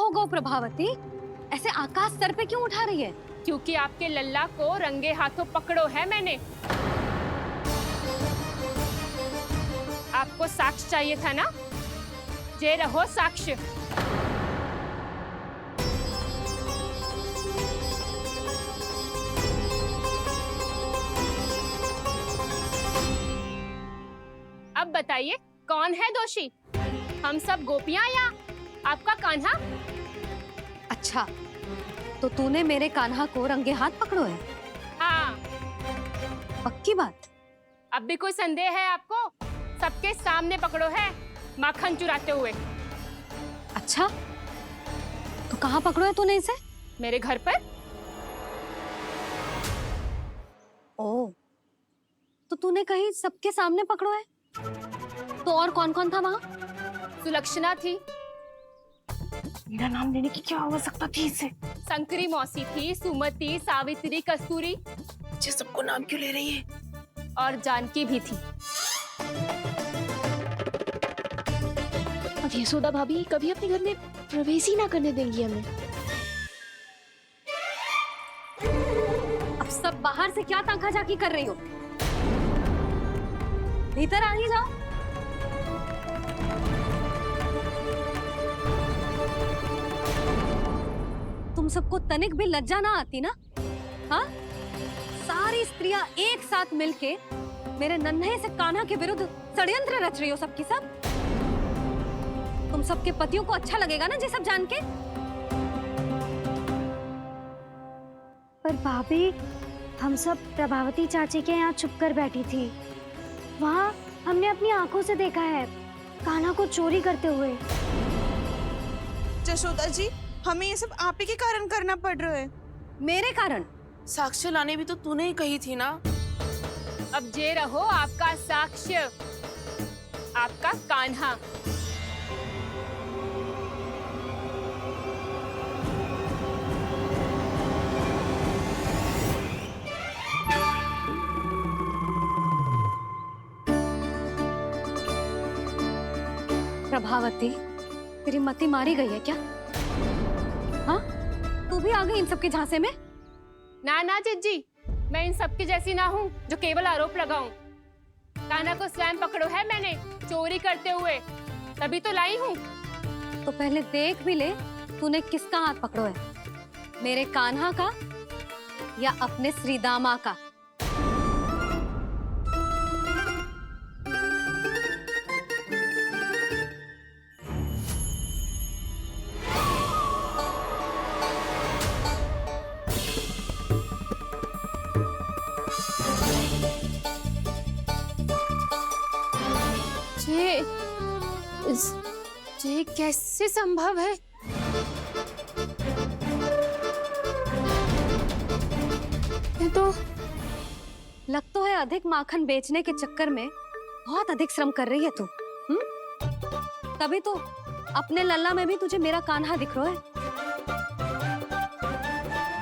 गो गो प्रभावती, ऐसे आकाश सर पे क्यों उठा रही है? क्योंकि आपके लल्ला को रंगे हाथों पकड़ो है मैंने। आपको साक्ष्य चाहिए था ना? जे रहो साक्ष्य। अब बताइए कौन है दोषी, हम सब गोपियां या आपका कान्हा? अच्छा, तो तूने मेरे कान्हा को रंगे हाथ पकड़ो है? हाँ। पक्की बात? अब भी कोई संदेह है आपको? सबके सामने पकड़ो है, माखन चुराते हुए। अच्छा, तो कहाँ पकड़ो है तूने इसे? मेरे घर पर। ओ, तो तूने कहीं सबके सामने पकड़ो है? तो और कौन कौन था वहाँ? सुलक्षणा थी। मेरा नाम लेने की क्या आवश्यकता थी इसे? शंकरी मौसी थी, सुमति, सावित्री, कस्तूरी। ये सबको नाम क्यों ले रही है? और जानकी भी थी। अब यशोदा भाभी कभी अपने घर में प्रवेश ही ना करने देंगी हमें। अब सब बाहर से क्या ताका झाकी कर रही हो? भीतर आ ही जाओ। तुम सबको तनिक भी लज्जा ना आती ना? हाँ? सारी स्त्रियां एक साथ मिलके मेरे नन्हे से कान्हा के विरुद्ध षड्यंत्र रच रही हो सबकी सब। तुम सबके पतियों को अच्छा लगेगा ना ये सब जान के? पर भाभी, हम सब प्रभावती चाची के यहाँ छुप कर बैठी थी। वहाँ हमने अपनी आंखों से देखा है कान्हा को चोरी करते हुए। जशोदा जी, हमें ये सब आप ही के कारण करना पड़ रहा है। मेरे कारण? साक्ष्य लाने भी तो तूने ही कही थी ना। अब जे रहो आपका साक्ष्य, आपका कान्हा। प्रभावती, तेरी मति मारी गई है क्या? हाँ? तू भी आ गई इन सबके झांसे में? ना ना जिज्जी, मैं इन सबकी जैसी ना हूँ जो केवल आरोप लगाऊं। कान्हा को स्वयं पकड़ो है मैंने, चोरी करते हुए, तभी तो लाई हूँ। तो पहले देख भी ले तूने किसका हाथ पकड़ो है, मेरे कान्हा का या अपने श्रीदामा का? ये कैसे संभव है? ये तो लग तो है अधिक माखन बेचने के चक्कर में बहुत अधिक श्रम कर रही है तू। तभी तो अपने लल्ला में भी तुझे मेरा कान्हा दिख रहा है।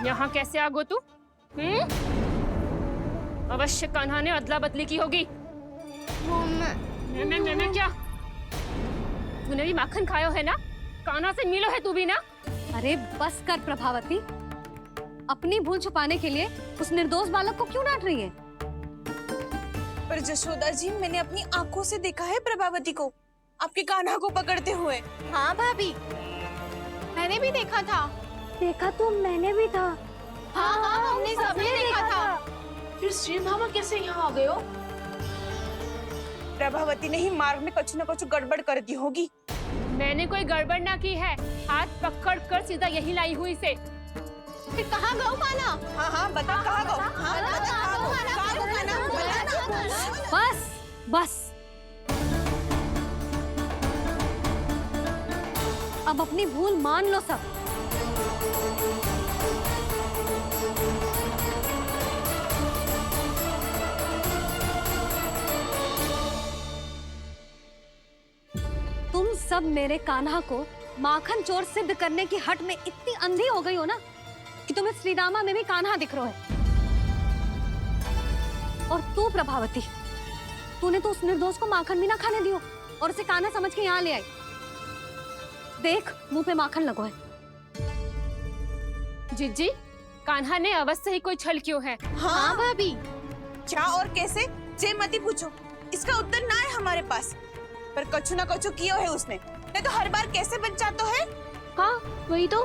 यहाँ कैसे आ गो तू? अवश्य कान्हा ने अदला बदली की होगी। मैं क्या? तूने भी माखन खायो है ना? कान्हा से मिलो है तू भी ना? अरे बस कर प्रभावती, अपनी भूल छुपाने के लिए उस निर्दोष बालक को क्यों डांट रही है? पर जशोदा जी, मैंने अपनी आंखों से देखा है प्रभावती को आपके कान्हा को पकड़ते हुए। हाँ भाभी, मैंने भी देखा था। देखा तो मैंने भी था। हाँ हाँ, हमने सबने देखा था। फिर श्री मामा कैसे यहाँ आ गए हो? प्रभावती ने ही मार्ग में कुछ न कुछ गड़बड़ कर दी होगी। मैंने कोई गड़बड़ ना की है, हाथ पकड़ कर सीधा यही लाई हुई से। फिर कहाँ गौ कान्हा? हाँ हाँ, बता कहाँ गो? हाँ बता कहाँ गो? कहाँ गो कान्हा? बता ना। बस बस, अब अपनी भूल मान लो सब। तुम सब मेरे कान्हा को माखन चोर सिद्ध करने की हट में इतनी अंधी हो गई हो ना कि तुम्हें श्रीदामा में भी कान्हा दिख रहा है। और तू प्रभावती, तूने तो उस निर्दोष को माखन भी ना खाने दियो और उसे कान्हा समझ के यहाँ ले आई। देख, मुंह पे माखन लगो है। जिज्जी, कान्हा ने अवश्य ही कोई छल क्यों है। हाँ भाभी। क्या और कैसे, जे मती पूछो, इसका उत्तर ना है हमारे पास। पर कछु ना कछु कियो है उसने, नहीं तो हर बार कैसे बच जाता है। हाँ वही तो।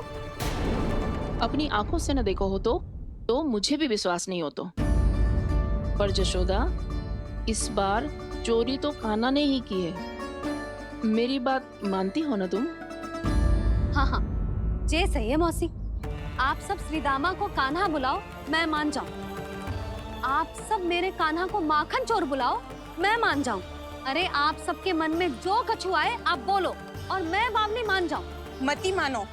अपनी आंखों से न देखो हो तो मुझे भी विश्वास नहीं हो तो। पर जशोदा, इस बार चोरी तो कान्हा ने ही की है। मेरी बात मानती हो ना तुम? हाँ हाँ, जे सही है मौसी। आप सब श्रीदामा को कान्हा बुलाओ, मैं मान जाऊं। आप सब मेरे कान्हा को माखन चोर बुलाओ, मैं मान जाऊं। अरे आप सबके मन में जो कछु आए आप बोलो और मैं बावली मान जाऊं। मती मानो,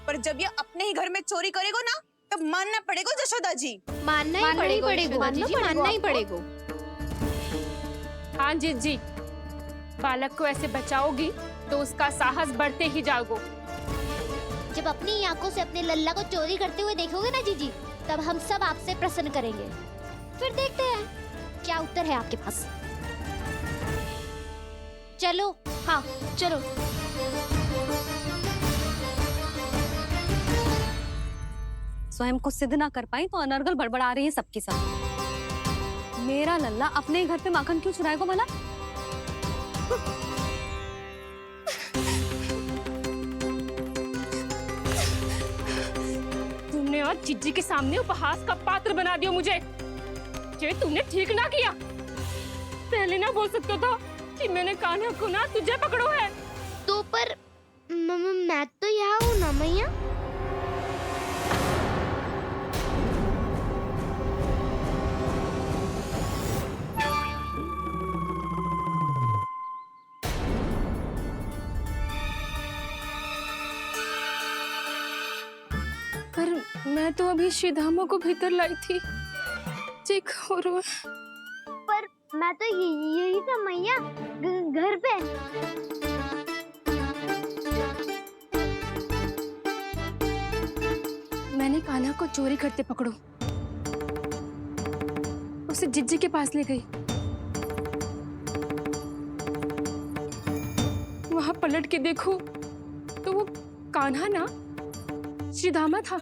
पर जब ये अपने ही घर में चोरी करेगो ना, तब मानना पड़ेगा जशोदा जी। मानना ही पड़ेगा जीजी, मानना ही पड़ेगा। हाँ जिज्जी, बालक को ऐसे बचाओगी तो उसका साहस बढ़ते ही जाओगे। जब अपनी आंखों से अपने लल्ला को चोरी करते हुए देखोगे ना जीजी, तब हम सब आपसे प्रसन्न करेंगे। फिर देखते हैं क्या उत्तर है आपके पास। चलो। हाँ चलो। स्वयं को सिद्ध ना कर पाई तो अनर्गल बड़बड़ा रही है सबकी सब। मेरा लल्ला अपने ही घर पे माखन क्यों चुराएगा भला? तुमने आज जिज्जी के सामने उपहास का पात्र बना दिया मुझे। ये तुमने ठीक ना किया। पहले ना बोल सकता था कि मैंने कान्हा को ना तुझे पकड़ो है। तो पर मैं तो यहाँ हूँ ना मैया। पर मैं तो अभी श्रीधामा को भीतर लाई थी। और पर मैं तो यही था मैया, घर पे। मैंने कान्हा को चोरी करते पकड़ो, उसे जिज्जी के पास ले गई। वहां पलट के देखो तो वो कान्हा ना श्रीधामा था।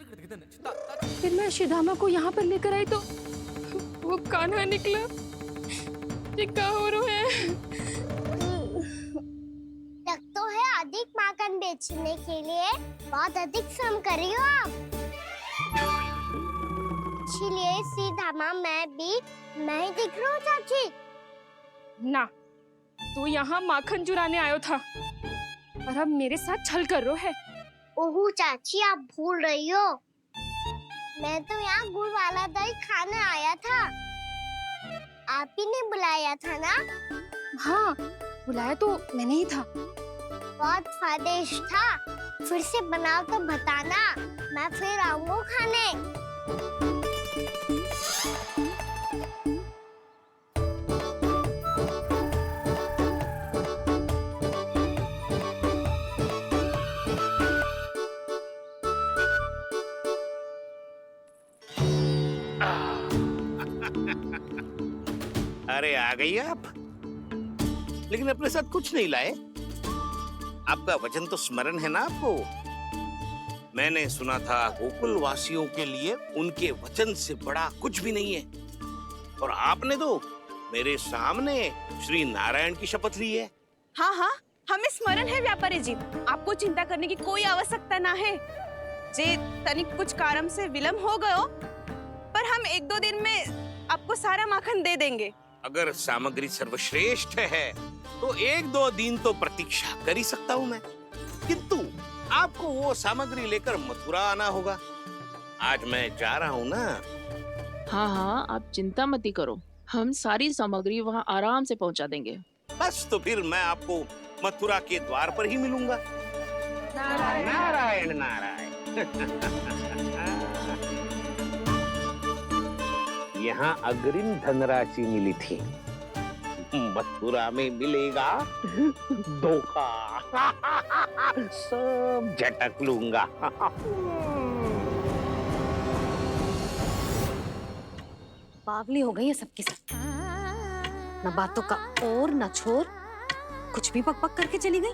फिर मैं श्रीधामा को यहाँ पर लेकर आई तो वो कान्हा निकला। ये क्या हो रहा है? तो है अधिक माखन बेचने के लिए बहुत अधिक श्रम कर रही हो आप। इसलिए सीधामा मैं ही दिख रहा हूँ चाची। ना, तू यहाँ माखन चुराने आयो था और अब मेरे साथ छल कर रहा है। ओह चाची, आप भूल रही हो, मैं तो यहाँ गुड़ वाला दही खाने आया था। आप ही ने बुलाया था ना? हाँ, बुलाया तो मैंने ही था। बहुत स्वादिष्ट था। फिर से बनाओ तो बताना, मैं फिर आऊंगा खाने। अरे आ गई आप, लेकिन अपने साथ कुछ नहीं लाए। आपका वचन तो स्मरण है ना आपको? मैंने सुना था गोकुल वासियों के लिए उनके वचन से बड़ा कुछ भी नहीं है। और आपने तो मेरे सामने श्री नारायण की शपथ ली है। हाँ हाँ, हमें स्मरण है व्यापारी जी। आपको चिंता करने की कोई आवश्यकता ना है। जे तनिक कुछ कारण से विलंब हो गयो, पर हम 1-2 दिन में आपको सारा माखन दे देंगे। अगर सामग्री सर्वश्रेष्ठ है तो 1-2 दिन तो प्रतीक्षा कर ही सकता हूँ मैं, किंतु आपको वो सामग्री लेकर मथुरा आना होगा। आज मैं जा रहा हूँ ना। हाँ हाँ, आप चिंता मत करो, हम सारी सामग्री वहाँ आराम से पहुँचा देंगे। बस तो फिर मैं आपको मथुरा के द्वार पर ही मिलूंगा। नारायण नारायण। यहाँ अग्रिम धनराशि मिली थी, मथुरा में मिलेगा धोखा। सब झटक लूंगा। बावली हो गई है सबकी सब। न बातों का और न छोर, कुछ भी पक पक करके चली गई।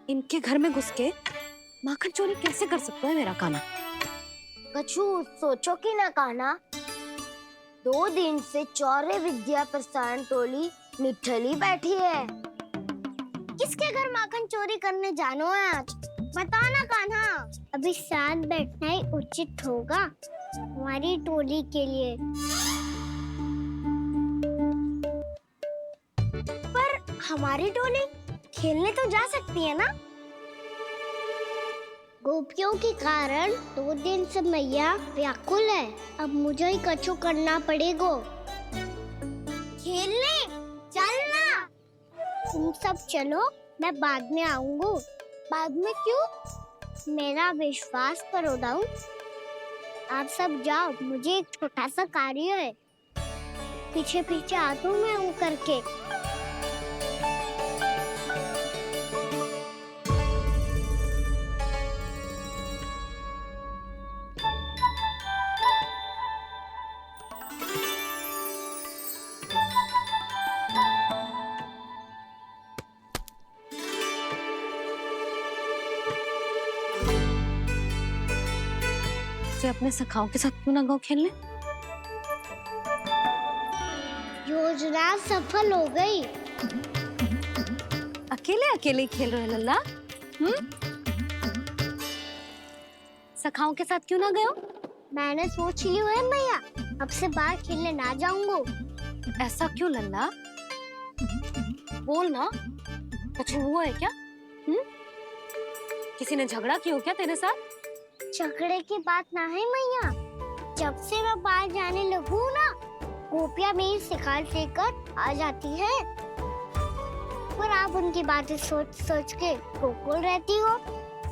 इनके घर में घुस के माखन चोरी कैसे कर सकता है मेरा कान्हा? कछु सोचो कि ना कान्हा, 2 दिन से चौरे विद्या प्रसारण टोली निठली बैठी है। किसके घर माखन चोरी करने जानो है आज? बता ना कान्हा। अभी साथ बैठना ही उचित होगा हमारी टोली के लिए। पर हमारी टोली खेलने तो जा सकती है ना? गोपियों के कारण 2 दिन से मैया व्याकुल है। अब मुझे ही कछु करना पड़ेगा। खेलने चलना। तुम सब चलो, मैं बाद में आऊंगा। बाद में क्यों? मेरा विश्वास करो दाऊ। आप सब जाओ, मुझे एक छोटा सा कार्य है। पीछे पीछे आता हूँ मैं हूँ करके। अपने सखाओं के साथ क्यों ना गाँव खेलने? योजना सफल हो गई। अकेले अकेले खेल रहे लल्ला? सखाओं के साथ क्यों ना गए? मैंने सोच लिया है मैया, अब से बाहर खेलने ना जाऊंगा। ऐसा क्यों लल्ला? बोल ना, कुछ हुआ है क्या? किसी ने झगड़ा किया हो क्या तेरे साथ? झगड़े की बात ना है मैया। जब से मैं बाहर जाने लगू ना, गोपियां मेरी शिकार लेकर आ जाती है। पर आप उनकी बातें सोच सोच के गोकुल रहती हो,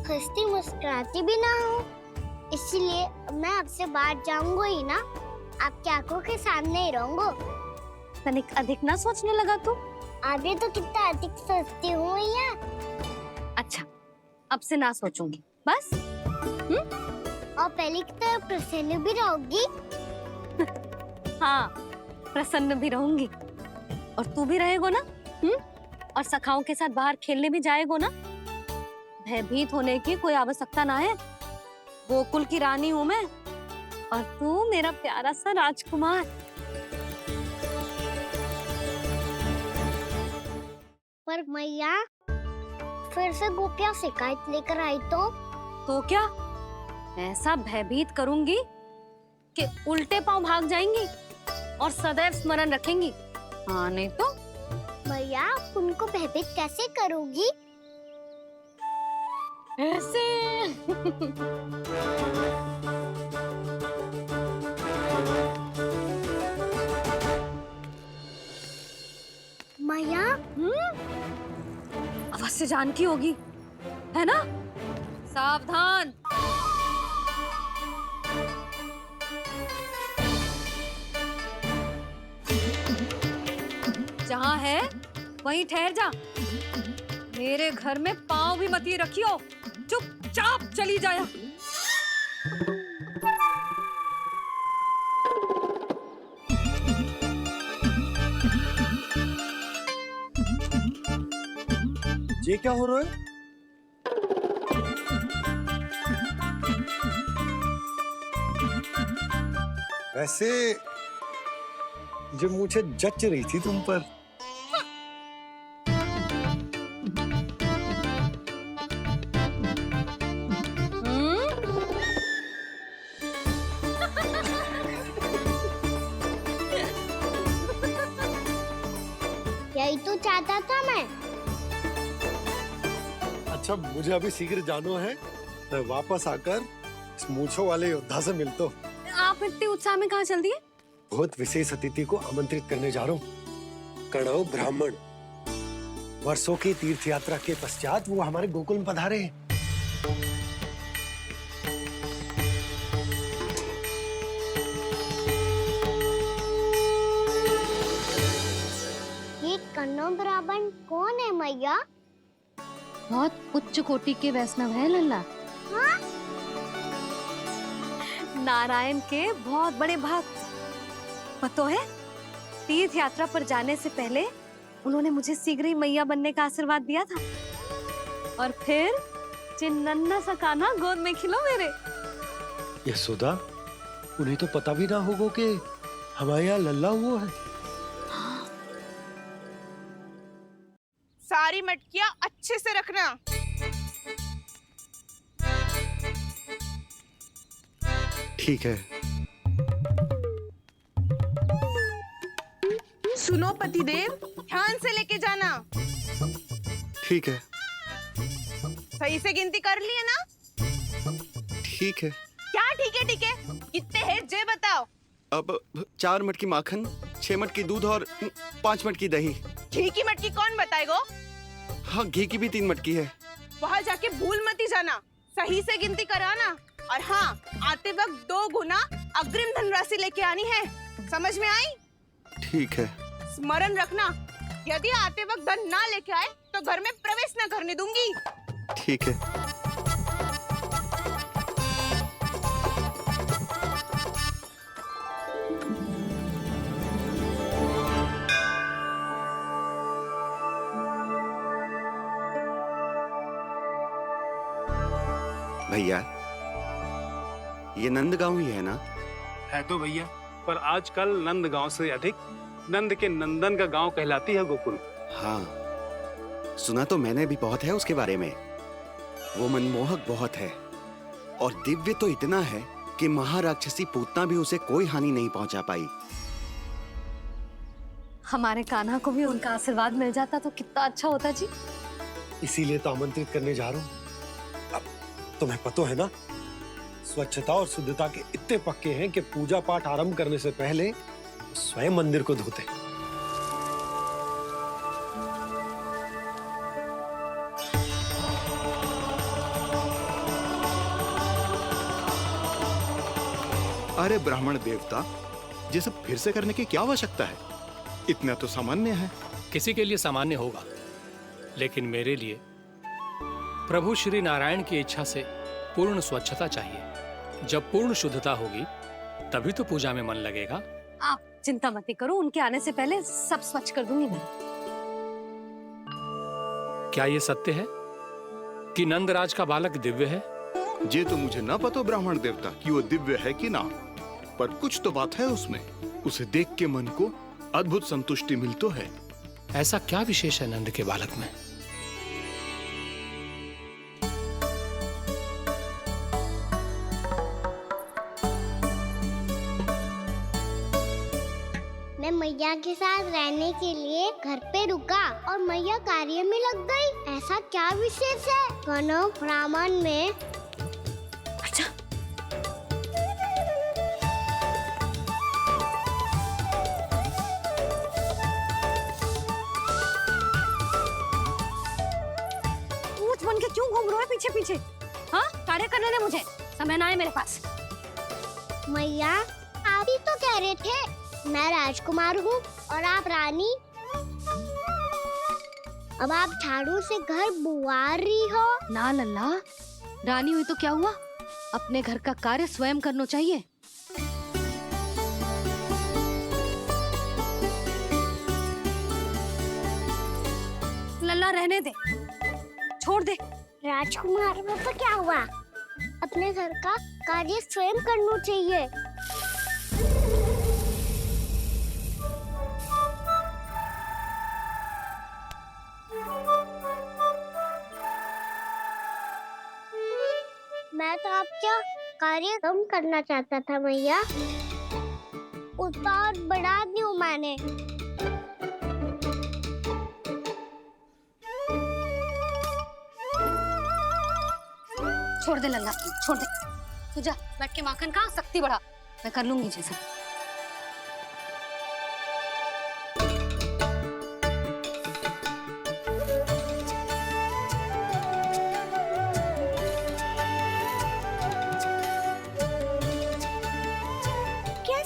हंसती मुस्कुराती भी ना हो। इसलिए मैं आपसे बाहर जाऊंगा ही ना, आपकी आंखों के सामने ही रहूंगा। तनिक अधिक ना सोचने लगा तू? आगे तो कितना अधिक सोचती हूँ मैया। अच्छा, अब से ना सोचूंगी बस। और पहले की तरह प्रसन्न भी रहोगी। हाँ, प्रसन्न भी रहूंगी। और तू भी रहेगो ना? और सखाओं के साथ बाहर खेलने भी जाएगो ना? भयभीत होने की कोई आवश्यकता ना है। गोकुल की रानी हूँ मैं, और तू मेरा प्यारा सा राजकुमार। पर मैया, फिर से गोपियां शिकायत लेकर आई तो क्या ऐसा भयभीत करूंगी कि उल्टे पांव भाग जाएंगी और सदैव स्मरण रखेंगी? हाँ नहीं तो? मैया, आप उनको भयभीत कैसे करोगी? ऐसे। मैया, अवश्य जानकी होगी, है ना? सावधान। जहाँ है वहीं ठहर जा। मेरे घर में पाँव भी मत ही रखियो, चुपचाप चली जाया। ये क्या हो रहा है? वैसे जो मुझे जच रही थी तुम पर। यही तो चाहता था मैं। अच्छा, मुझे अभी शीघ्र जाना है। मैं वापस आकर इस मूंछों वाले योद्धा से मिलता हूँ। आप इतने उत्साह में कहाँ चल दिए? बहुत विशेष अतिथि को आमंत्रित करने जा रहा हूँ। कणव ब्राह्मण। वर्षों की तीर्थ यात्रा के पश्चात वो हमारे गोकुल में पधारे हैं। ये कणव ब्राह्मण कौन है मैया? बहुत उच्च कोटि के वैष्णव है लल्ला। हाँ? नारायण के बहुत बड़े भक्त। पता है, तीर्थ यात्रा पर जाने से पहले उन्होंने मुझे शीघ्र ही मैया बनने का आशीर्वाद दिया था। और फिर चिन्नन्ना सा कान्हा गोद में खिलो मेरे। यशोदा, उन्हें तो पता भी ना होगा कि हमारे यहाँ लल्ला हुआ है। सारी मटकियां अच्छे से रखना। ठीक है। सुनो पतिदेव, ध्यान से लेके जाना। ठीक है। सही से गिनती कर लिए ना? ठीक है। क्या ठीक है ठीक है? कितने हैं जे बताओ। अब 4 मटकी माखन, 6 मटकी दूध और 5 मटकी दही। घी की मटकी कौन बताएगा? हाँ, घी की भी 3 मटकी है। वहाँ जाके भूल मत ही जाना, सही से गिनती कराना। और हाँ, आते वक्त 2 गुना अग्रिम धनराशि लेके आनी है। समझ में आई? ठीक है। स्मरण रखना, यदि आते वक्त धन ना लेके आए तो घर में प्रवेश ना करने दूंगी। ठीक है। भैया, ये नंदगांव ही है ना? है तो भैया, पर आजकल नंदगांव से अधिक नंद के नंदन का गांव कहलाती है गोकुल। हाँ, सुना तो मैंने भी बहुत है उसके बारे में। वो मनमोहक बहुत है और दिव्य तो इतना है कि महाराक्षसी पूतना भी उसे कोई हानि नहीं पहुंचा पाई। हमारे कान्हा को भी उनका आशीर्वाद मिल जाता तो कितना अच्छा होता जी। इसीलिए तो आमंत्रित करने जा रहा हूँ। अब तुम्हें पता है ना, स्वच्छता और शुद्धता के इतने पक्के हैं कि पूजा पाठ आरंभ करने से पहले स्वयं मंदिर को धोते। अरे ब्राह्मण देवता, ये सब फिर से करने की क्या आवश्यकता है? इतना तो सामान्य है। किसी के लिए सामान्य होगा, लेकिन मेरे लिए प्रभु श्री नारायण की इच्छा से पूर्ण स्वच्छता चाहिए। जब पूर्ण शुद्धता होगी तभी तो पूजा में मन लगेगा। आप चिंता मत करो, उनके आने से पहले सब स्वच्छ कर दूंगी मैं। क्या ये सत्य है कि नंदराज का बालक दिव्य है? ये तो मुझे ना पता ब्राह्मण देवता कि वो दिव्य है कि ना, पर कुछ तो बात है उसमें। उसे देख के मन को अद्भुत संतुष्टि मिल तो है। ऐसा क्या विशेष है नंद के बालक में? मैं मैया के साथ रहने के लिए घर पे रुका और मैया कार्य में लग गई। ऐसा क्या विशेष है कनव ब्राह्मण में? अच्छा, ऊंच बन के क्यों घूम रहे हो पीछे पीछे? हाँ, कार्य करने दे मुझे, समय ना है मेरे पास। मैया, आप ही तो कह रहे थे मैं राजकुमार हूँ और आप रानी। अब आप झाड़ू से घर बुआ रही हो। ना लल्ला, रानी हुई तो क्या हुआ, अपने घर का कार्य स्वयं करना चाहिए। लल्ला रहने दे, छोड़ दे। राजकुमार में तो क्या हुआ, अपने घर का कार्य स्वयं करना चाहिए। मैं तो आपका कार्य कम करना चाहता था मैया, उतना और बढ़ा दूं मैंने। छोड़ दे लल्ला, छोड़ दे। तू जा बैठ के माखन खा, शक्ति बढ़ा, मैं कर लूंगी जैसा।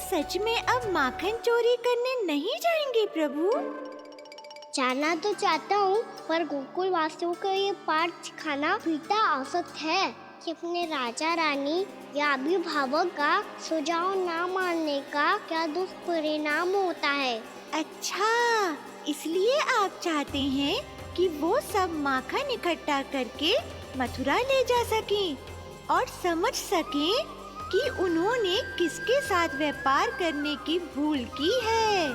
सच में अब माखन चोरी करने नहीं जाएंगे प्रभु? जाना तो चाहता हूँ, पर गोकुल वासियों को ये पाठ सिखाना पिता औसत है कि अपने राजा रानी या अभिभावक का सुझाव ना मानने का क्या दुष्परिणाम होता है। अच्छा, इसलिए आप चाहते हैं कि वो सब माखन इकट्ठा करके मथुरा ले जा सकें और समझ सकें कि उन्होंने किसके साथ व्यापार करने की भूल की है।